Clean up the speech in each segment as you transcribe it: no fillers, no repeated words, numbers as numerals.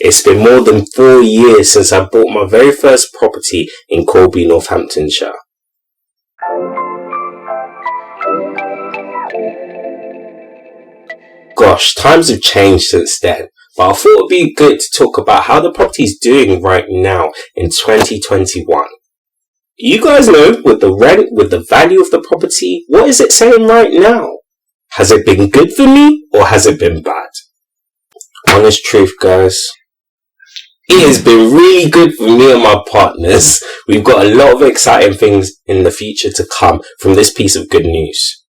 It's been more than 4 years since I bought my very first property in Corby, Northamptonshire. Gosh, times have changed since then, but I thought it would be good to talk about how the property is doing right now in 2021. You guys know, with the rent, with the value of the property, what is it saying right now? Has it been good for me or has it been bad? Honest truth, guys. It has been really good for me and my partners. We've got a lot of exciting things in the future to come from this piece of good news.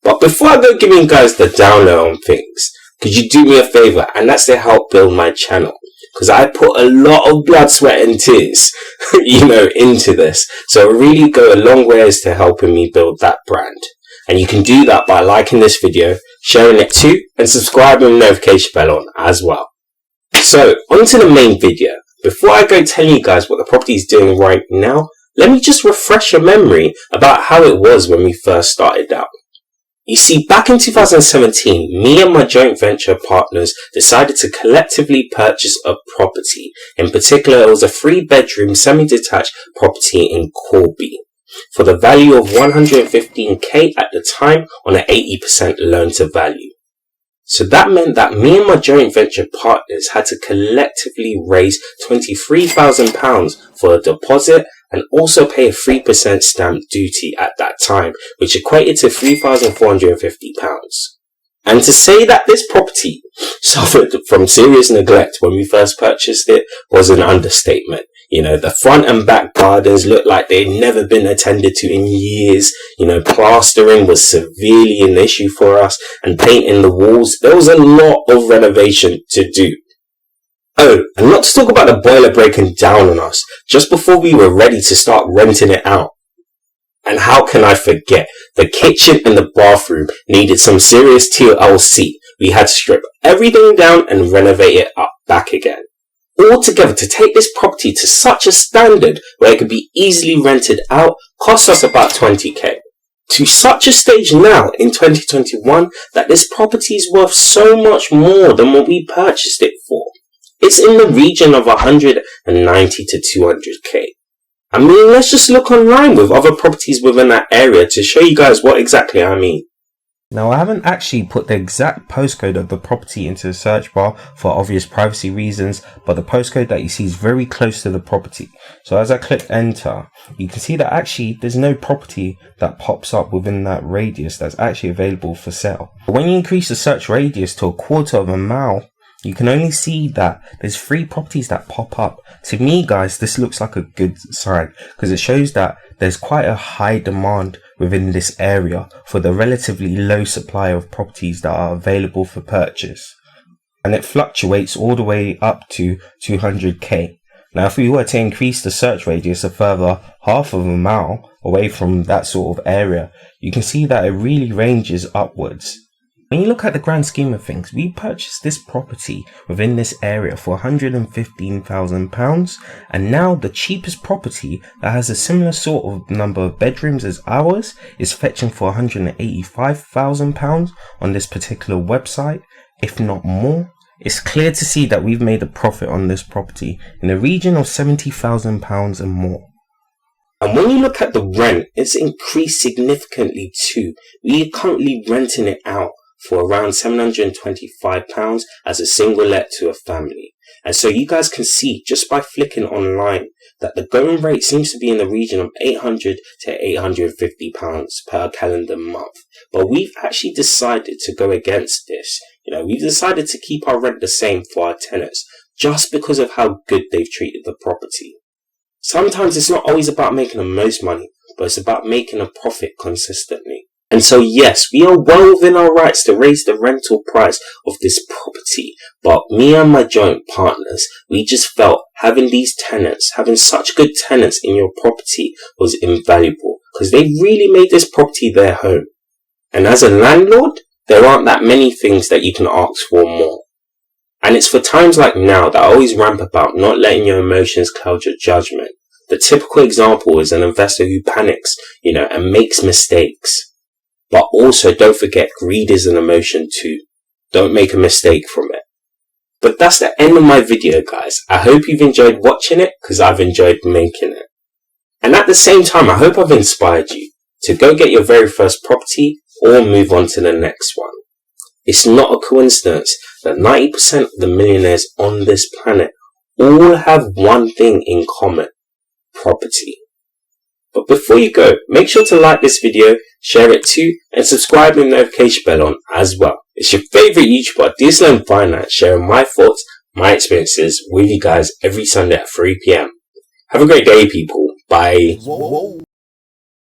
But before I go giving you guys the download on things, could you do me a favor, and that's to help build my channel? Because I put a lot of blood, sweat and tears, into this. So it really go a long ways to helping me build that brand. And you can do that by liking this video, sharing it too, and subscribing with the notification bell on as well. So, onto the main video. Before I go telling you guys what the property is doing right now, let me just refresh your memory about how it was when we first started out. You see, back in 2017, me and my joint venture partners decided to collectively purchase a property. In particular, it was a 3-bedroom semi-detached property in Corby for the value of 115k at the time on an 80% loan to value. So that meant that me and my joint venture partners had to collectively raise £23,000 for a deposit and also pay a 3% stamp duty at that time, which equated to £3,450. And to say that this property suffered from serious neglect when we first purchased it was an understatement. The front and back gardens looked like they'd never been attended to in years. Plastering was severely an issue for us, and painting the walls, there was a lot of renovation to do. Oh, and not to talk about the boiler breaking down on us just before we were ready to start renting it out. And how can I forget, the kitchen and the bathroom needed some serious TLC. We had to strip everything down and renovate it up back again. Altogether, to take this property to such a standard where it could be easily rented out cost us about 20k. To such a stage now in 2021 that this property is worth so much more than what we purchased it for. It's in the region of 190 to 200k. I mean, let's just look online with other properties within that area to show you guys what exactly I mean. Now, I haven't actually put the exact postcode of the property into the search bar for obvious privacy reasons, but the postcode that you see is very close to the property. So as I click enter, you can see that actually there's no property that pops up within that radius that's actually available for sale. But when you increase the search radius to 1/4 of a mile, you can only see that there's 3 properties that pop up. To me, guys, this looks like a good sign because it shows that there's quite a high demand within this area for the relatively low supply of properties that are available for purchase. And it fluctuates all the way up to 200k. Now, if we were to increase the search radius a further 1/2 of a mile away from that sort of area, you can see that it really ranges upwards. When you look at the grand scheme of things, we purchased this property within this area for £115,000, and now the cheapest property that has a similar sort of number of bedrooms as ours is fetching for £185,000 on this particular website, if not more. It's clear to see that we've made a profit on this property in the region of £70,000 and more. And when you look at the rent, it's increased significantly too. We are currently renting it out for around £725 as a single let to a family. And so you guys can see just by flicking online that the going rate seems to be in the region of £800 to £850 per calendar month. But we've actually decided to go against this. We've decided to keep our rent the same for our tenants just because of how good they've treated the property. Sometimes it's not always about making the most money, but it's about making a profit consistently. And so yes, we are well within our rights to raise the rental price of this property, but me and my joint partners, we just felt having such good tenants in your property was invaluable because they really made this property their home. And as a landlord, there aren't that many things that you can ask for more. And it's for times like now that I always ramp about not letting your emotions cloud your judgment. The typical example is an investor who panics, and makes mistakes. But also don't forget, greed is an emotion too. Don't make a mistake from it. But that's the end of my video, guys. I hope you've enjoyed watching it, because I've enjoyed making it. And at the same time, I hope I've inspired you to go get your very first property or move on to the next one. It's not a coincidence that 90% of the millionaires on this planet all have one thing in common: property. But before you go, make sure to like this video, share it too, and subscribe with the notification bell on as well. It's your favorite YouTuber, Tilden Finance, sharing my thoughts, my experiences with you guys every Sunday at 3 p.m. Have a great day, people. Bye. Whoa.